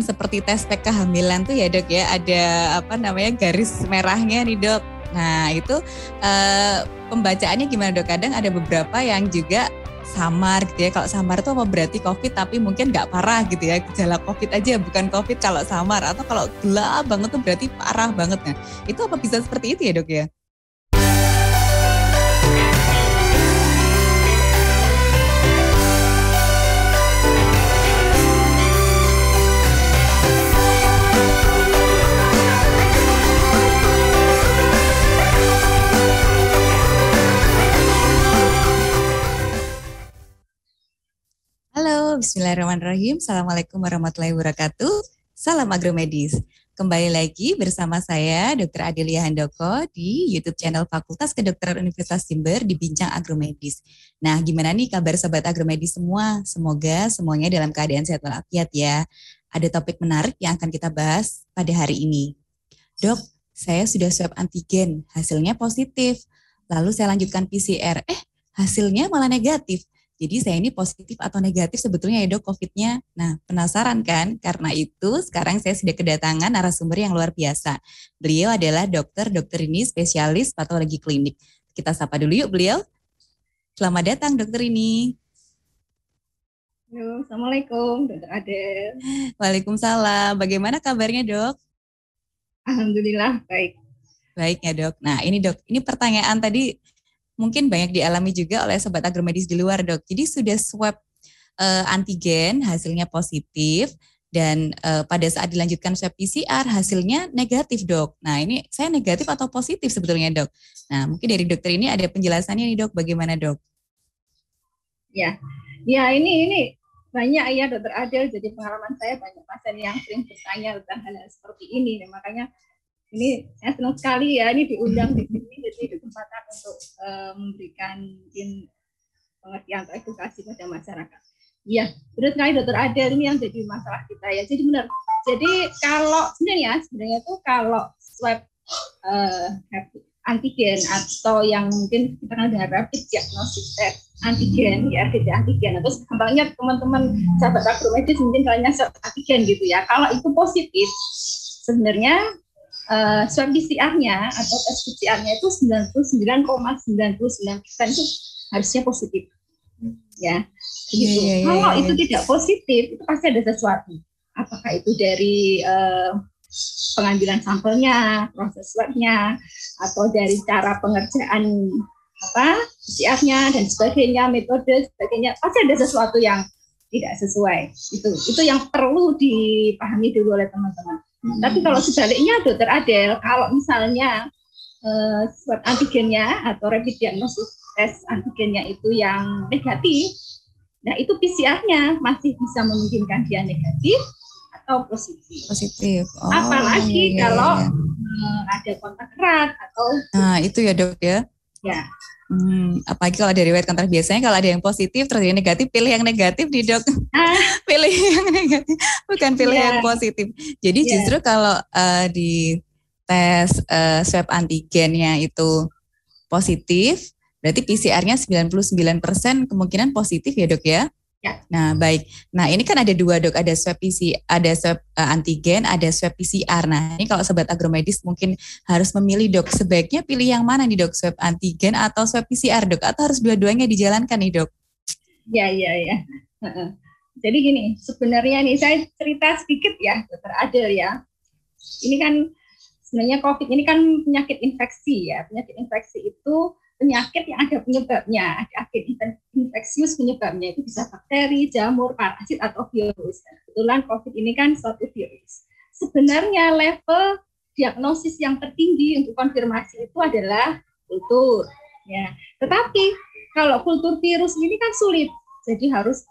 seperti tes pack kehamilan tuh ya dok ya, ada apa namanya garis merahnya nih dok. Nah itu pembacaannya gimana dok? Kadang ada beberapa yang juga samar gitu ya. Kalau samar itu apa berarti COVID tapi mungkin nggak parah gitu ya. Gejala COVID aja bukan COVID kalau samar. Atau kalau gelap banget tuh berarti parah banget. Nah itu apa bisa seperti itu ya dok ya? Halo, bismillahirrahmanirrahim. Assalamualaikum warahmatullahi wabarakatuh. Salam agromedis. Kembali lagi bersama saya Dr. Adelia Handoko di YouTube channel Fakultas Kedokteran Universitas Jember di Bincang Agromedis. Nah, gimana nih kabar sobat agromedis semua? Semoga semuanya dalam keadaan sehat walafiat ya. Ada topik menarik yang akan kita bahas pada hari ini. Dok, saya sudah swab antigen, hasilnya positif. Lalu saya lanjutkan PCR, hasilnya malah negatif. Jadi saya ini positif atau negatif sebetulnya ya dok COVID-nya. Nah penasaran kan? Karena itu sekarang saya sudah kedatangan narasumber yang luar biasa. Beliau adalah dokter ini spesialis patologi klinik. Kita sapa dulu yuk beliau. Selamat datang dokter ini. Halo, Assalamualaikum dokter Adel. Waalaikumsalam. Bagaimana kabarnya dok? Alhamdulillah baik. Baik ya dok. Nah ini dok, ini pertanyaan tadi mungkin banyak dialami juga oleh sobat agromedis di luar dok. Jadi sudah swab antigen hasilnya positif dan pada saat dilanjutkan swab PCR hasilnya negatif dok. Nah ini saya negatif atau positif sebetulnya dok? Nah mungkin dari dokter ini ada penjelasannya nih dok, bagaimana dok? Ya ini banyak ya dokter Adel. Jadi pengalaman saya banyak pasien yang sering bertanya tentang hal seperti ini. Dan makanya ini saya senang sekali ya ini diundang di sini, jadi kesempatan untuk memberikan pengertian atau edukasi pada masyarakat. Iya, benar sekali dokter Adel, ini yang jadi masalah kita ya. Jadi benar. Jadi kalau sebenarnya itu kalau swab antigen atau yang mungkin kita kenal dengan rapid diagnosis test antigen, ya RDT antigen. Terus gampangnya teman-teman sahabat agromedis mungkin kalian swab antigen gitu ya. Kalau itu positif, sebenarnya swab PCR-nya atau tes PCR-nya itu 99,99% itu harusnya positif. Ya, begitu. Kalau itu tidak positif, itu pasti ada sesuatu. Apakah itu dari pengambilan sampelnya, proses swabnya, atau dari cara pengerjaan PCR-nya dan sebagainya, metode sebagainya, pasti ada sesuatu yang tidak sesuai. Itu yang perlu dipahami dulu oleh teman-teman. Tapi kalau sebaliknya dokter Adel, kalau misalnya swab antigennya atau rapid diagnosis tes antigennya itu yang negatif, nah itu PCR-nya masih bisa memungkinkan dia negatif atau positif. Positif. Oh, apalagi kalau ada kontak erat atau. Nah itu ya dok ya. Ya. Apalagi kalau dari riwayat kontak, biasanya kalau ada yang positif terus yang negatif, pilih yang negatif nih dok. Pilih yang negatif, bukan pilih yang positif. Jadi justru kalau di tes swab antigennya itu positif, berarti PCR-nya 99% kemungkinan positif ya dok ya? Ya. Nah baik, nah ini kan ada dua dok, ada swab PCR, ada swab antigen, ada swab PCR. Nah ini kalau sobat agromedis mungkin harus memilih dok, sebaiknya pilih yang mana nih dok, swab antigen atau swab PCR dok, atau harus dua-duanya dijalankan nih dok? Ya. Jadi gini, sebenarnya nih saya cerita sedikit ya dokter Adel ya. Ini kan sebenarnya COVID ini kan penyakit infeksi ya. Penyakit infeksi itu penyakit yang ada penyebabnya, ada agent infeksius penyebabnya, itu bisa bakteri, jamur, parasit, atau virus. Kebetulan COVID ini kan suatu virus. Sebenarnya level diagnosis yang tertinggi untuk konfirmasi itu adalah kultur. Ya. Tetapi kalau kultur virus ini kan sulit, jadi harus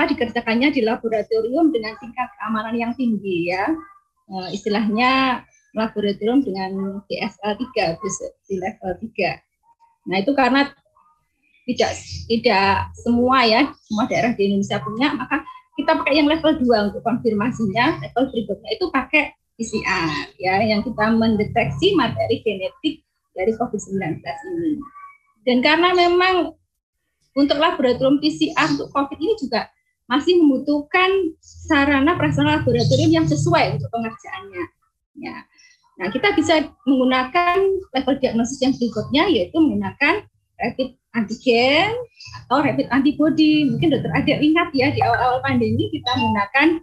dikerjakannya di laboratorium dengan tingkat keamanan yang tinggi ya. Istilahnya laboratorium dengan DSL 3 di level 3. Nah itu karena tidak semua daerah di Indonesia punya, maka kita pakai yang level 2 untuk konfirmasinya. Level berikutnya itu pakai PCR ya, yang kita mendeteksi materi genetik dari COVID-19 ini. Dan karena memang untuk laboratorium PCR untuk COVID ini juga masih membutuhkan sarana prasarana laboratorium yang sesuai untuk pengerjaannya. Ya. Nah, kita bisa menggunakan level diagnosis yang berikutnya, yaitu menggunakan rapid antigen atau rapid antibody. Mungkin dokter Ade ingat ya, di awal-awal pandemi kita menggunakan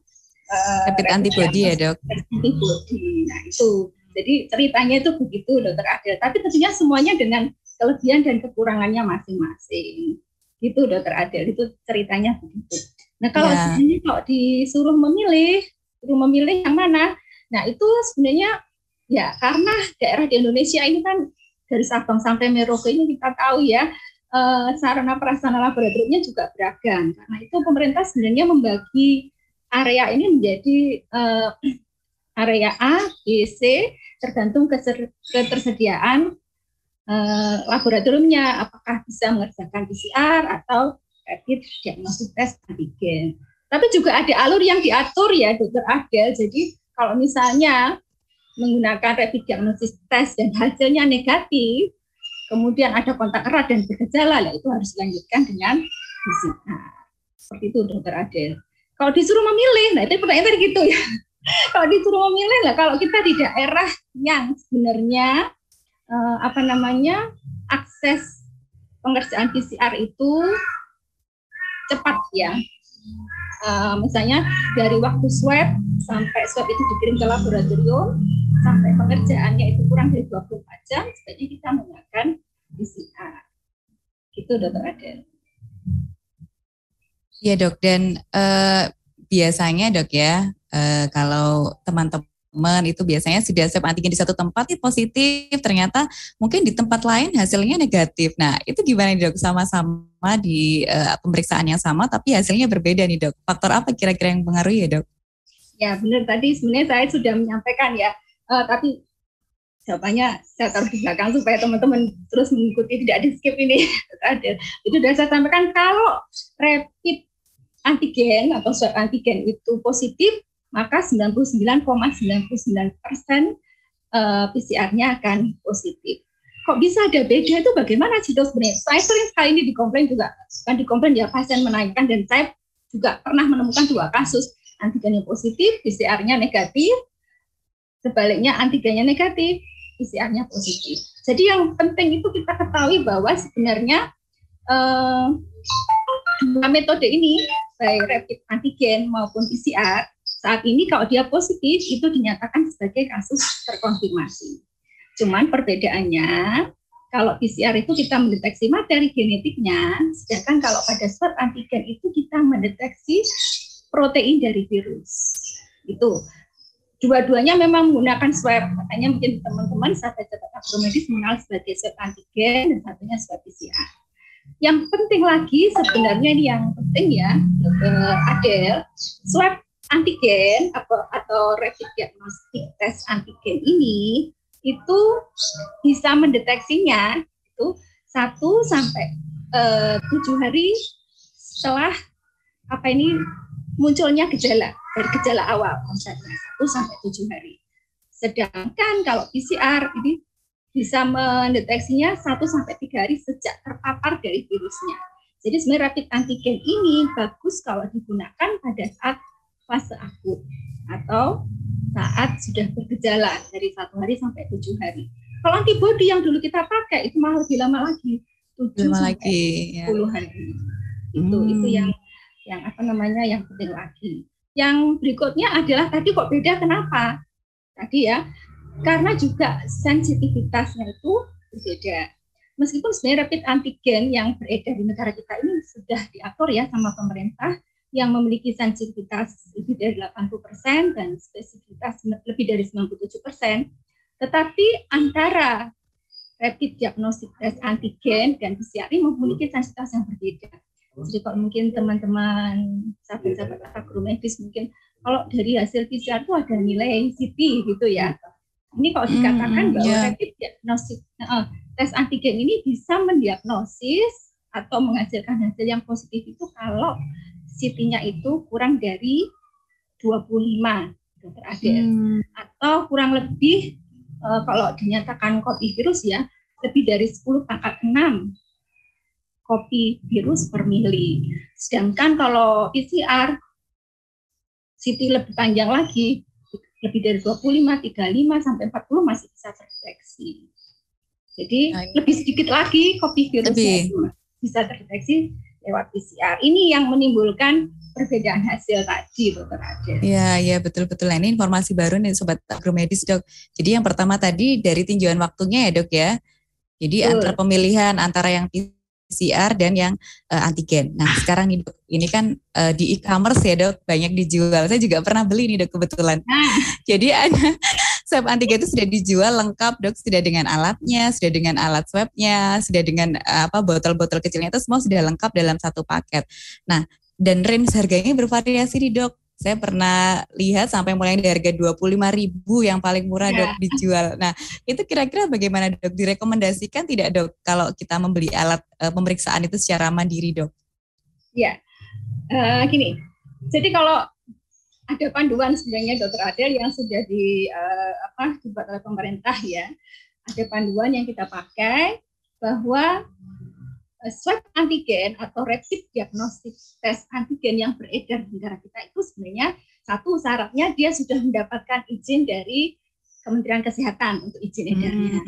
rapid antibody ya dok. Antibody. Nah itu, jadi ceritanya itu begitu dokter Ade. Tapi tentunya semuanya dengan kelebihan dan kekurangannya masing-masing. Gitu dokter Ade, itu ceritanya begitu. Nah kalau sebenarnya kalau disuruh memilih yang mana? Nah itu sebenarnya ya karena daerah di Indonesia ini kan dari Sabang sampai Merauke ini kita tahu ya, sarana prasarana laboratoriumnya juga beragam. Karena itu pemerintah sebenarnya membagi area ini menjadi area A, B, C, tergantung ketersediaan laboratoriumnya, apakah bisa mengerjakan PCR atau rapid diagnostic test antigen. Tapi juga ada alur yang diatur ya dokter Adel. Jadi kalau misalnya menggunakan rapid diagnostic test dan hasilnya negatif, kemudian ada kontak erat dan bergejala, itu harus dilanjutkan dengan PCR. Seperti itu dokter Adel. Kalau disuruh memilih, nah itu pertanyaan tadi gitu ya. Kalau disuruh memilih lah, kalau kita di daerah yang sebenarnya akses pengerjaan PCR itu cepat ya. Misalnya dari waktu swab sampai swab itu dikirim ke laboratorium sampai pengerjaannya itu kurang dari 24 jam, sebaiknya kita menggunakan PCR. Gitu dokter Adel. Iya dok, dan biasanya dok ya, kalau teman-teman itu biasanya sudah swab antigen di satu tempat positif, ternyata mungkin di tempat lain hasilnya negatif. Nah itu gimana dok, sama-sama di pemeriksaan yang sama tapi hasilnya berbeda nih dok. Faktor apa kira-kira yang mempengaruhi ya dok? Ya benar, tadi sebenarnya saya sudah menyampaikan ya, tapi jawabannya saya taruh di belakang supaya teman-teman terus mengikuti, tidak di skip ini. Itu sudah saya sampaikan, kalau rapid antigen atau swab antigen itu positif, maka 99,99% PCR-nya akan positif. Kok bisa ada beda itu bagaimana sih dok sebenarnya? Saya sering sekali ini dikomplain juga, bukan dikomplain ya, pasien menanyakan, dan saya juga pernah menemukan 2 kasus, antigennya positif, PCR-nya negatif, sebaliknya antigennya negatif, PCR-nya positif. Jadi yang penting itu kita ketahui bahwa sebenarnya 2 metode ini, baik rapid antigen maupun PCR, saat ini kalau dia positif itu dinyatakan sebagai kasus terkonfirmasi. Cuman perbedaannya, kalau PCR itu kita mendeteksi materi genetiknya, sedangkan kalau pada swab antigen itu kita mendeteksi protein dari virus. Itu. Dua-duanya memang menggunakan swab, makanya mungkin teman-teman sahabat-sahabat agromedis mengenal sebagai swab antigen dan satunya swab PCR. Yang penting lagi sebenarnya ini yang penting ya, Adel, swab antigen atau rapid diagnostic test antigen ini itu bisa mendeteksinya itu 1 sampai 7 hari setelah munculnya gejala, dari gejala awal, misalnya 1 sampai 7 hari. Sedangkan kalau PCR ini bisa mendeteksinya 1 sampai 3 hari sejak terpapar dari virusnya. Jadi sebenarnya rapid antigen ini bagus kalau digunakan pada saat fase akut atau saat sudah bergejala dari 1 hari sampai 7 hari. Kalau antibody yang dulu kita pakai itu malah lebih lama lagi, 7 sampai 10 hari. Itu yang yang penting lagi. Yang berikutnya adalah tadi kok beda, kenapa? Tadi ya, karena juga sensitivitasnya itu berbeda. Meskipun sebenarnya rapid antigen yang beredar di negara kita ini sudah diatur ya sama pemerintah, yang memiliki sensitivitas lebih dari 80% dan spesifitas lebih dari 97%. Tetapi antara rapid diagnostic test antigen dan PCR ini memiliki sensitivitas yang berbeda. Jadi kalau mungkin teman-teman sahabat-sahabat agromedis mungkin kalau dari hasil PCR itu ada nilai CT gitu ya. Ini kalau dikatakan bahwa rapid diagnostic tes antigen ini bisa mendiagnosis atau menghasilkan hasil yang positif itu kalau CT-nya itu kurang dari 25 dokter Adel, atau kurang lebih kalau dinyatakan kopi virus ya lebih dari 10 pangkat 6 kopi virus per mili. Sedangkan kalau PCR CT lebih panjang lagi, lebih dari 25, 35 sampai 40 masih bisa terdeteksi. Jadi lebih sedikit lagi kopi virusnya itu bisa terdeteksi lewat PCR. Ini yang menimbulkan perbedaan hasil tadi, Dokter Adel. Iya, betul-betul. Ini informasi baru nih Sobat Agromedis, Dok. Jadi yang pertama tadi dari tinjauan waktunya ya, Dok ya. Jadi antara pemilihan antara yang PCR dan yang antigen. Nah sekarang ini kan di e-commerce ya Dok, banyak dijual. Saya juga pernah beli nih Dok kebetulan. Jadi ada swab antigen itu sudah dijual lengkap Dok, sudah dengan alatnya, sudah dengan alat swabnya, sudah dengan botol-botol kecilnya itu semua sudah lengkap dalam satu paket. Nah dan range harganya bervariasi nih Dok. Saya pernah lihat sampai mulai dari harga 25.000 yang paling murah Dok dijual. Nah itu kira-kira bagaimana Dok? Direkomendasikan tidak Dok kalau kita membeli alat pemeriksaan itu secara mandiri Dok? Ya, gini. Jadi kalau ada panduan sebenarnya Dokter Adel yang sudah dibuat oleh pemerintah ya. Ada panduan yang kita pakai bahwa swab antigen atau rapid diagnostic test antigen yang beredar di negara kita itu sebenarnya satu syaratnya dia sudah mendapatkan izin dari Kementerian Kesehatan untuk izin edarnya.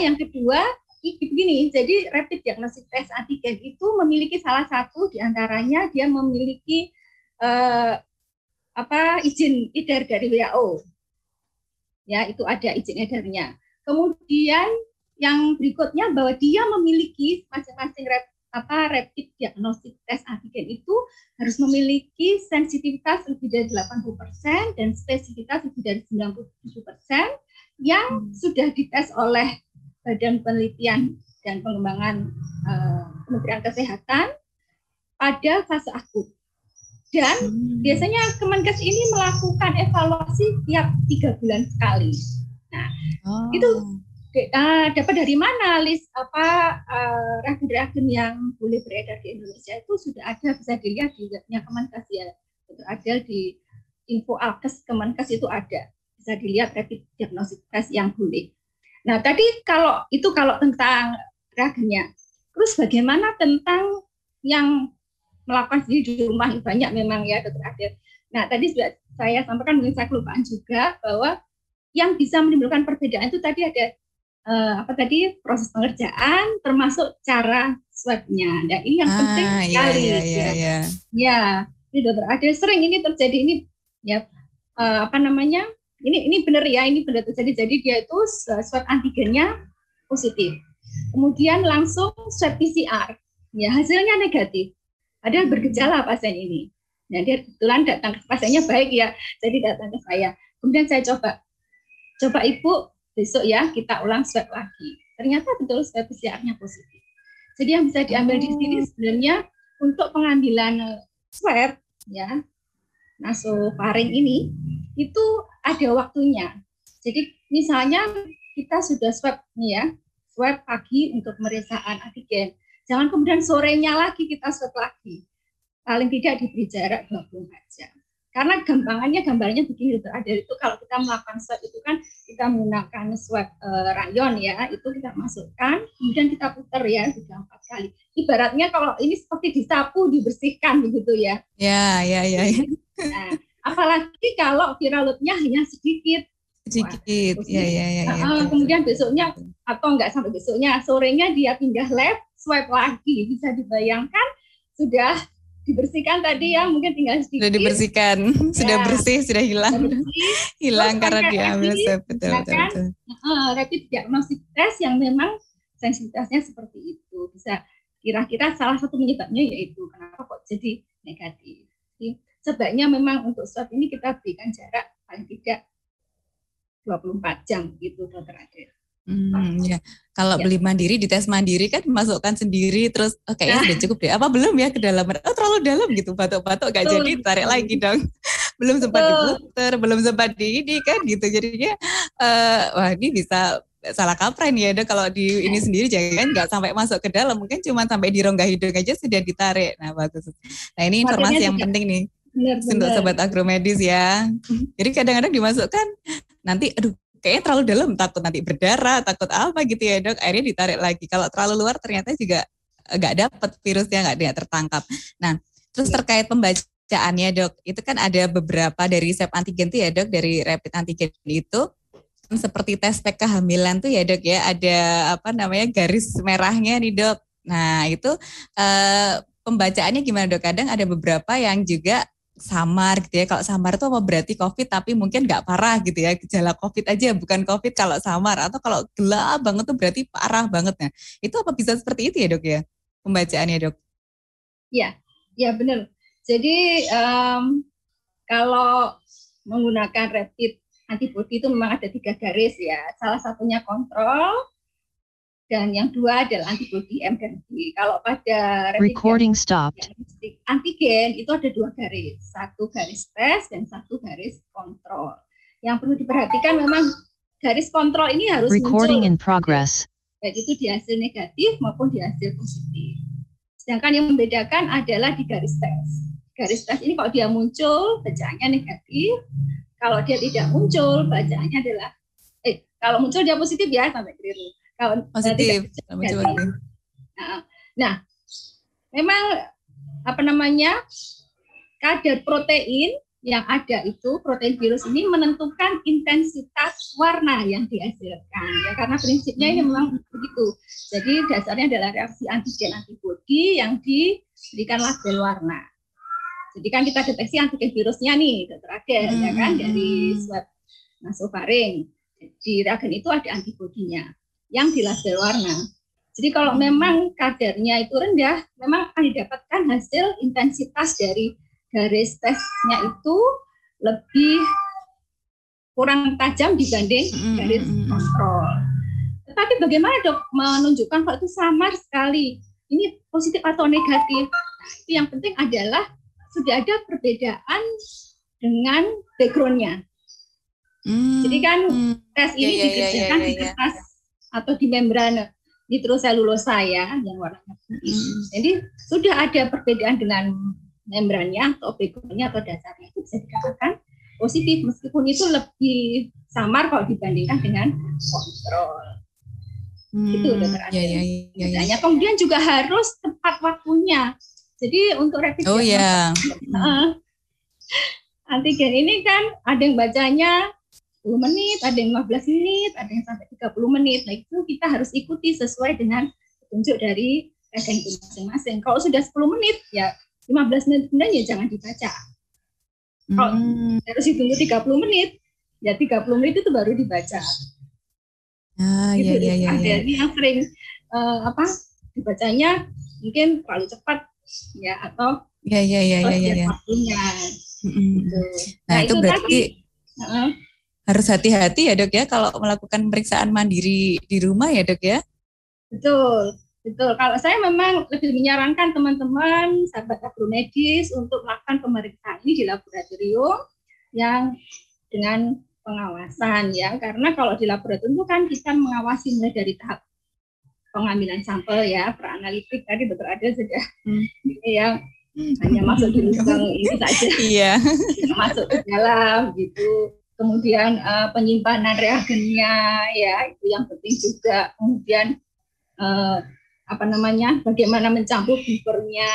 Yang kedua begini, jadi rapid diagnostic test antigen itu memiliki salah satu diantaranya dia memiliki izin edar dari WHO. Ya, itu ada izin edarnya. Kemudian yang berikutnya bahwa dia memiliki masing-masing rapid diagnostic test antigen itu harus memiliki sensitivitas lebih dari 80% dan spesifitas lebih dari 97% yang sudah dites oleh Badan Penelitian dan Pengembangan Kementerian Kesehatan pada fase akut. Dan biasanya Kemenkes ini melakukan evaluasi tiap 3 bulan sekali. Nah, itu dapat dari mana list reagen-reagen yang boleh beredar di Indonesia itu sudah ada, bisa dilihat di webnya Kemenkes ya. Ada di info Alkes Kemenkes itu ada, bisa dilihat rapid diagnostic test yang boleh. Nah tadi kalau tentang reagennya, terus bagaimana tentang yang melakukan sendiri di rumah? Banyak memang ya Dokter Adel. Nah tadi sudah saya sampaikan, mungkin saya kelupaan juga bahwa yang bisa menimbulkan perbedaan itu tadi ada proses pengerjaan termasuk cara swabnya. Nah ini yang penting sekali. Ya, ini Dokter Adel sering ini terjadi ini ya ini benar ya, ini benar terjadi. Jadi dia itu swab antigennya positif, kemudian langsung swab PCR, ya hasilnya negatif. Ada bergejala pasien ini. Nah dia kebetulan datang ke pasiennya baik ya, jadi datang ke saya. Kemudian saya coba Ibu besok ya kita ulang swab lagi. Ternyata betul swab PCR-nya positif. Jadi yang bisa diambil di sini sebenarnya untuk pengambilan swab ya nasofaring ini itu ada waktunya. Jadi misalnya kita sudah swab nih ya, swab pagi untuk pemeriksaan antigen. Jangan kemudian sorenya lagi kita swab lagi. Paling tidak diberi jarak 24 jam. Karena gambarnya begini Dokter Adel, itu kalau kita melakukan swab itu kan kita menggunakan swab rayon ya, itu kita masukkan, kemudian kita putar ya 3-4 kali. Ibaratnya kalau ini seperti disapu, dibersihkan begitu ya. Ya. Nah, apalagi kalau viral load-nya hanya sedikit. Kemudian besoknya atau enggak sampai besoknya, sorenya dia pindah lab, swab lagi. Bisa dibayangkan sudah dibersihkan tadi ya, mungkin tinggal sedikit. Sudah dibersihkan, sudah bersih, sudah hilang. Hilang karena diambil swab, betul. Rapid diagnostic test yang memang sensitivitasnya seperti itu. Bisa kira-kira salah satu penyebabnya yaitu kenapa kok jadi negatif. Jadi, sebaiknya memang untuk swab ini kita berikan jarak paling tidak 24 jam gitu Dokter Adel. Ya. Kalau beli mandiri, dites mandiri kan masukkan sendiri terus kayaknya sudah cukup deh. Apa belum ya ke dalam? Oh terlalu dalam gitu, batuk-batuk gak jadi, tarik lagi dong. Belum sempat diputer, belum sempat ini kan gitu. Jadinya wah ini bisa salah kaprah nih ya Dok, kalau di ini sendiri jangan nggak sampai masuk ke dalam, mungkin cuma sampai di rongga hidung aja sudah ditarik. Nah bagus. Nah ini informasi yang penting nih untuk Sobat Agromedis ya. Jadi kadang-kadang dimasukkan nanti kayaknya terlalu dalam, takut nanti berdarah, takut apa gitu ya Dok, akhirnya ditarik lagi. Kalau terlalu luar ternyata juga nggak dapat virusnya, nggak tertangkap. Nah, terus terkait pembacaannya dok, itu kan ada beberapa dari swab antigen tuh ya dok, dari rapid antigen itu seperti tes pack kehamilan tuh ya dok ya, ada apa namanya garis merahnya nih dok. Nah itu pembacaannya gimana dok? Kadang ada beberapa yang juga samar gitu ya. Kalau samar itu apa berarti COVID tapi mungkin nggak parah gitu ya, gejala COVID aja bukan COVID kalau samar, atau kalau gelap banget tuh berarti parah banget. Nah itu apa bisa seperti itu ya dok ya pembacaannya dok? Ya, ya benar. Jadi kalau menggunakan rapid antibody itu memang ada 3 garis ya. Salah satunya kontrol, dan yang 2 adalah antibody M dan B. Kalau pada recording stopped. Antigen itu ada 2 garis, 1 garis tes dan 1 garis kontrol. Yang perlu diperhatikan memang garis kontrol ini harus recording muncul, in progress. baik itu di hasil negatif maupun di hasil positif. Sedangkan yang membedakan adalah di garis tes. Garis tes ini kalau dia muncul bacaannya negatif, kalau dia tidak muncul bacaannya adalah kalau muncul dia positif ya, sampai keliru. Kalau positif. Nah, memang apa namanya, kadar protein yang ada itu, protein virus ini menentukan intensitas warna yang dihasilkan ya, karena prinsipnya ini memang begitu. Jadi dasarnya adalah reaksi antigen antibodi yang diberikan label warna. Jadi kan kita deteksi antigen virusnya nih, dokter Adel, ya kan, dari swab nasofaring. Di reagen itu ada antibodinya yang dilabel warna. Jadi kalau memang kadarnya itu rendah, memang akan didapatkan hasil intensitas dari garis tesnya itu lebih kurang tajam dibanding garis kontrol. Tetapi bagaimana dok menunjukkan kalau itu samar sekali, ini positif atau negatif? Nah, itu yang penting adalah sudah ada perbedaan dengan background-nya. Jadi kan tes ini dikerjakan di kertas atau di membran nitroselulosa ya, yang warnanya putih. Jadi sudah ada perbedaan dengan membrannya atau background-nya atau dasarnya, itu bisa dikatakan positif meskipun itu lebih samar kalau dibandingkan dengan kontrol. Itu dokter Adel. Kemudian juga harus tepat waktunya. Jadi untuk rapid antigen ini kan ada yang bacanya 10 menit, ada yang 15 menit, ada yang sampai 30 menit. Nah itu kita harus ikuti sesuai dengan petunjuk dari reagen itu masing-masing. Kalau sudah 10 menit, ya 15 menit kemudian ya jangan dibaca. Kalau harus ditunggu 30 menit, ya 30 menit itu baru dibaca. Ada yang sering dibacanya mungkin terlalu cepat ya, atau waktunya. Gitu. Nah itu berarti harus hati-hati ya dok ya kalau melakukan pemeriksaan mandiri di rumah ya dok ya. Betul. Kalau saya memang lebih menyarankan teman-teman sahabat agromedis untuk melakukan pemeriksaan ini di laboratorium yang dengan pengawasan ya, karena kalau di laboratorium itu kan kita mengawasi mulai dari tahap pengambilan sampel ya, praanalitik tadi dokter Adel sudah yang hanya masuk di lubang ini saja, masuk ke dalam gitu. Kemudian penyimpanan reagennya ya, itu yang penting juga. Kemudian bagaimana mencampur buffernya,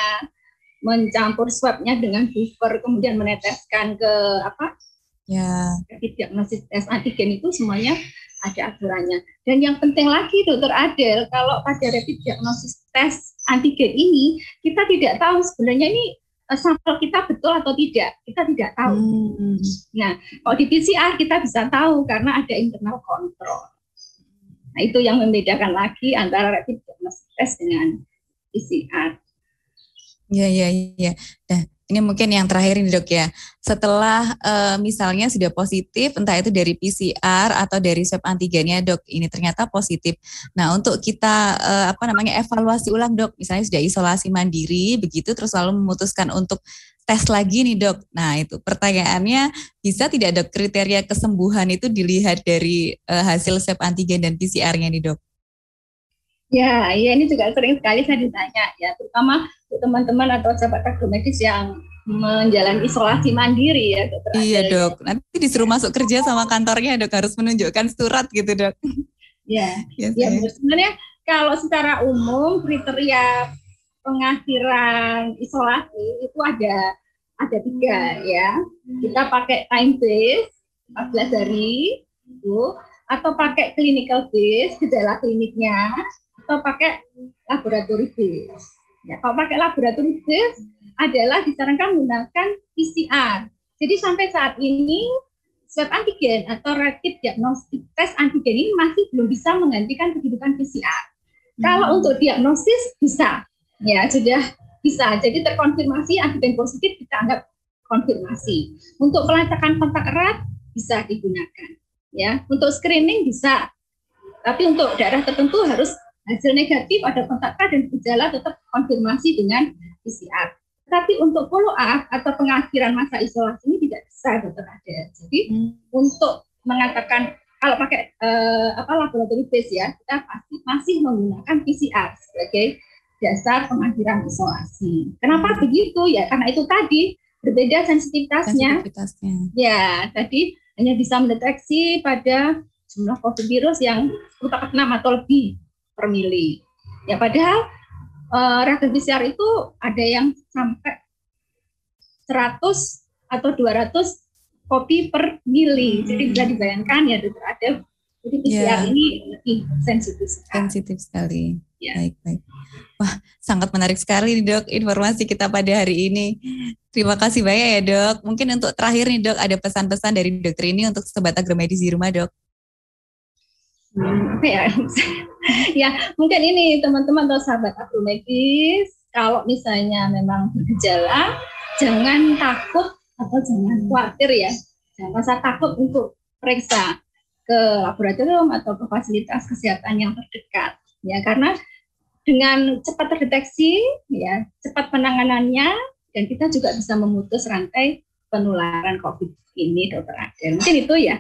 mencampur swabnya dengan buffer, kemudian meneteskan ke diagnosis tes antigen, itu semuanya ada aturannya. Dan yang penting lagi dokter Adel, kalau pada rapid diagnosis tes antigen ini kita tidak tahu sebenarnya ini sampel kita betul atau tidak, kita tidak tahu. Nah, kalau di PCR kita bisa tahu karena ada internal control. Nah, itu yang membedakan lagi antara rapid diagnosis test dengan PCR. Iya. Nah, ini mungkin yang terakhir ini dok ya. Setelah misalnya sudah positif, entah itu dari PCR atau dari swab antigennya dok, ini ternyata positif. Nah, untuk kita evaluasi ulang dok, misalnya sudah isolasi mandiri begitu, terus lalu memutuskan untuk tes lagi nih dok. Nah, itu pertanyaannya, bisa tidak dok kriteria kesembuhan itu dilihat dari hasil swab antigen dan PCR-nya nih dok? Ya, ini juga sering sekali saya ditanya ya, terutama untuk teman-teman atau sahabat agromedis yang menjalani isolasi mandiri ya dokter. Iya dok, nanti disuruh masuk kerja sama kantornya dok, harus menunjukkan surat gitu dok. Ya, sebenarnya kalau secara umum kriteria pengakhiran isolasi itu ada 3 ya. Kita pakai time base 14 hari itu, atau pakai clinical base gejala kliniknya, atau pakai laboratory base. Ya, kalau pakai laboratory base adalah disarankan menggunakan PCR. Jadi sampai saat ini swab antigen atau rapid diagnostic test antigen ini masih belum bisa menggantikan kedudukan PCR. Kalau untuk diagnosis bisa, ya sudah bisa. Jadi terkonfirmasi antigen positif kita anggap konfirmasi. Untuk pelacakan kontak erat bisa digunakan, ya. Untuk screening bisa, tapi untuk daerah tertentu harus hasil negatif ada kontak erat dan gejala tetap konfirmasi dengan PCR. Tapi untuk follow up atau pengakhiran masa isolasi ini tidak bisa, Dokter Adel. Jadi untuk mengatakan kalau pakai laboratory base ya, kita pasti masih menggunakan PCR sebagai dasar pengakhiran isolasi. Kenapa begitu? Ya karena itu tadi berbeda sensitivitasnya. Ya, tadi hanya bisa mendeteksi pada jumlah COVID virus yang 6 atau lebih per mili. Ya padahal reagen PCR itu ada yang sampai 100 atau 200 kopi per mili. Jadi bisa dibayangkan ya Dokter Adel. Jadi PCR ini lebih sensitif sekali. Ya. Baik. Wah, sangat menarik sekali nih Dok informasi kita pada hari ini. Terima kasih banyak ya Dok. Mungkin untuk terakhir nih Dok, ada pesan-pesan dari Dokter ini untuk sobat agromedis di rumah Dok. Ya mungkin ini teman-teman atau sahabat agromedis, kalau misalnya memang bergejala, jangan takut atau jangan khawatir ya, jangan rasa takut untuk periksa ke laboratorium atau ke fasilitas kesehatan yang terdekat, ya karena dengan cepat terdeteksi, ya cepat penanganannya, dan kita juga bisa memutus rantai penularan COVID ini, Dokter Adel. Mungkin itu ya.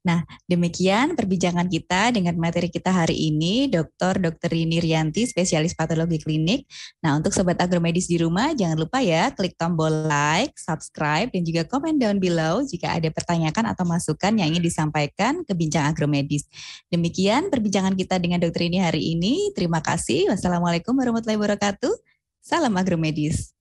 Nah, demikian perbincangan kita dengan materi kita hari ini, Dr. Rini Rianti, spesialis patologi klinik. Nah, untuk sobat agromedis di rumah, jangan lupa ya, klik tombol like, subscribe, dan juga komen down below jika ada pertanyaan atau masukan yang ingin disampaikan ke Bincang Agromedis. Demikian perbincangan kita dengan Dr. Rini hari ini. Terima kasih. Wassalamualaikum warahmatullahi wabarakatuh. Salam agromedis.